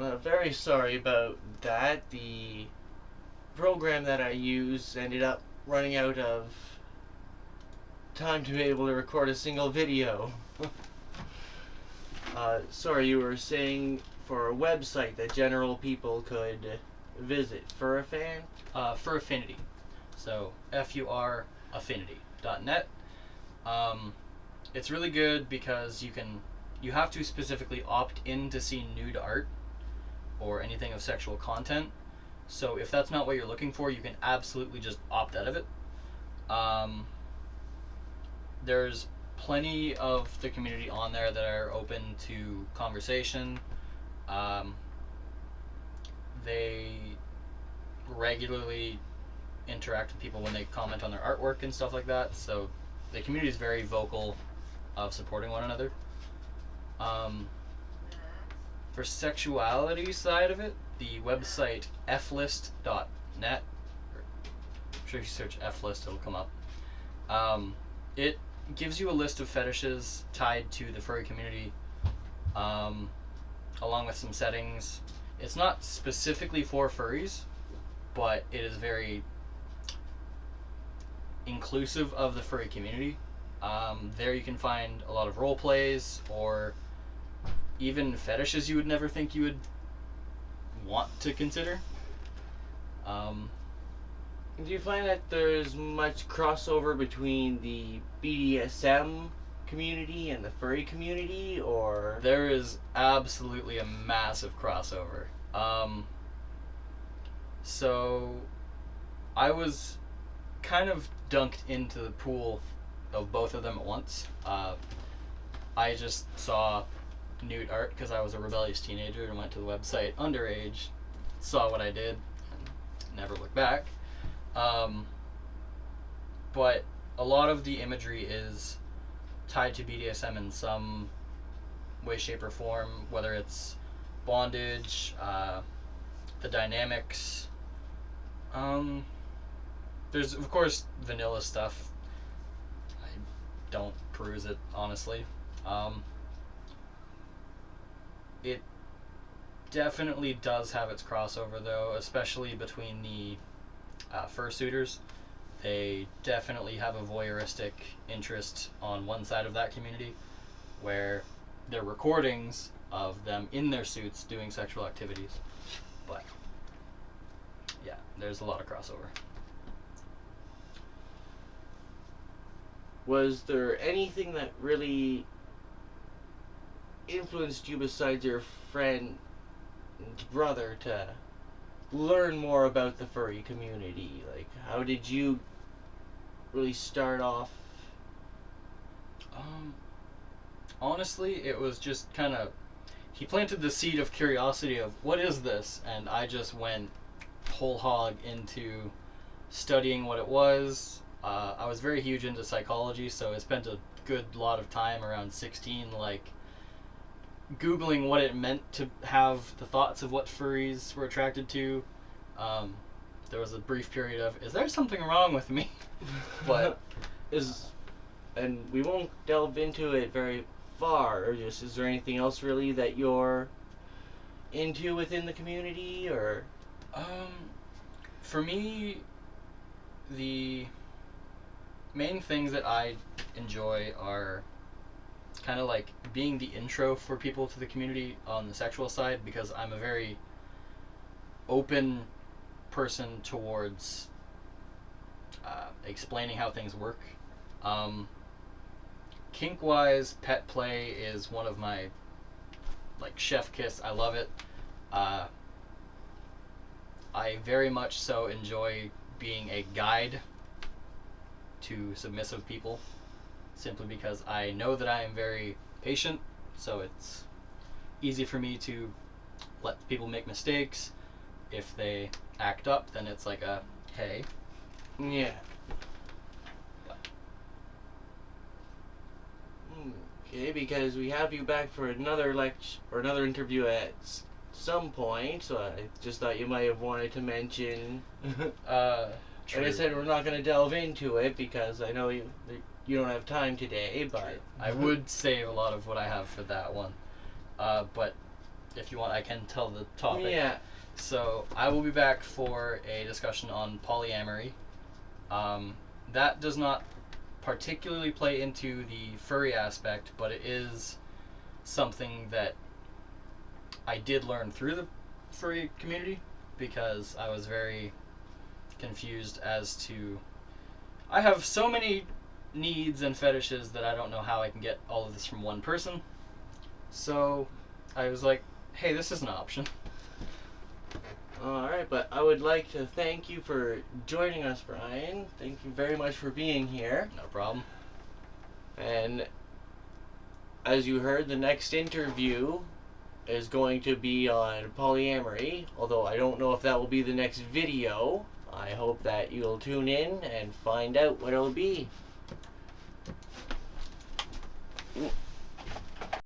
Well, very sorry about that. The program that I used ended up running out of time to be able to record a single video. Sorry, you were saying for a website that general people could visit. Furafan? For Affinity. So FUR affinity.net. It's really good because you have to specifically opt in to see nude art or anything of sexual content. So if that's not what you're looking for, you can absolutely just opt out of it. There's plenty of the community on there that are open to conversation. They regularly interact with people when they comment on their artwork and stuff like that. So the community is very vocal of supporting one another. For sexuality side of it, the website flist.net. I'm sure if you search flist, it'll come up. It gives you a list of fetishes tied to the furry community, along with some settings. It's not specifically for furries, but it is very inclusive of the furry community. There you can find a lot of role plays or even fetishes you would never think you would want to consider. Do you find that there's much crossover between the BDSM community and the furry community, or? There is absolutely a massive crossover. So I was kind of dunked into the pool of both of them at once. I just saw nude art because I was a rebellious teenager and went to the website underage, saw what I did, and never looked back. But a lot of the imagery is tied to BDSM in some way, shape, or form, whether it's bondage, the dynamics. There's, of course, vanilla stuff. I don't peruse it, honestly. It definitely does have its crossover, though, especially between the fursuiters. They definitely have a voyeuristic interest on one side of that community, where there are recordings of them in their suits doing sexual activities. But yeah, there's a lot of crossover. Was there anything that really influenced you besides your friend and brother to learn more about the furry community? Like, how did you really start off? Honestly, it was just kind of, he planted the seed of curiosity of what is this, and I just went whole hog into studying what it was. I was very huge into psychology, so I spent a good lot of time around 16 like Googling what it meant to have the thoughts of what furries were attracted to. There was a brief period of, is there something wrong with me? But and we won't delve into it very far, or just, is there anything else really that you're into within the community, or? For me, the main things that I enjoy are kind of like being the intro for people to the community on the sexual side, because I'm a very open person towards explaining how things work. Kink wise, pet play is one of my, like, chef kiss. I love it. I very much so enjoy being a guide to submissive people, simply because I know that I am very patient, so it's easy for me to let people make mistakes. If they act up, then it's like a, hey. Yeah. Okay, because we have you back for another lecture or another interview at some point, so I just thought you might have wanted to mention. Like I said, we're not going to delve into it because I know you don't have time today, but I would save a lot of what I have for that one. But if you want, I can tell the topic. Yeah. So I will be back for a discussion on polyamory. That does not particularly play into the furry aspect, but it is something that I did learn through the furry community, because I was very confused as to, I have so many needs and fetishes that I don't know how I can get all of this from one person. So I was like, hey, this is an option. Alright, but I would like to thank you for joining us, Brian. Thank you very much for being here. No problem. And as you heard, the next interview is going to be on polyamory, although I don't know if that will be the next video. I hope that you'll tune in and find out what it'll be.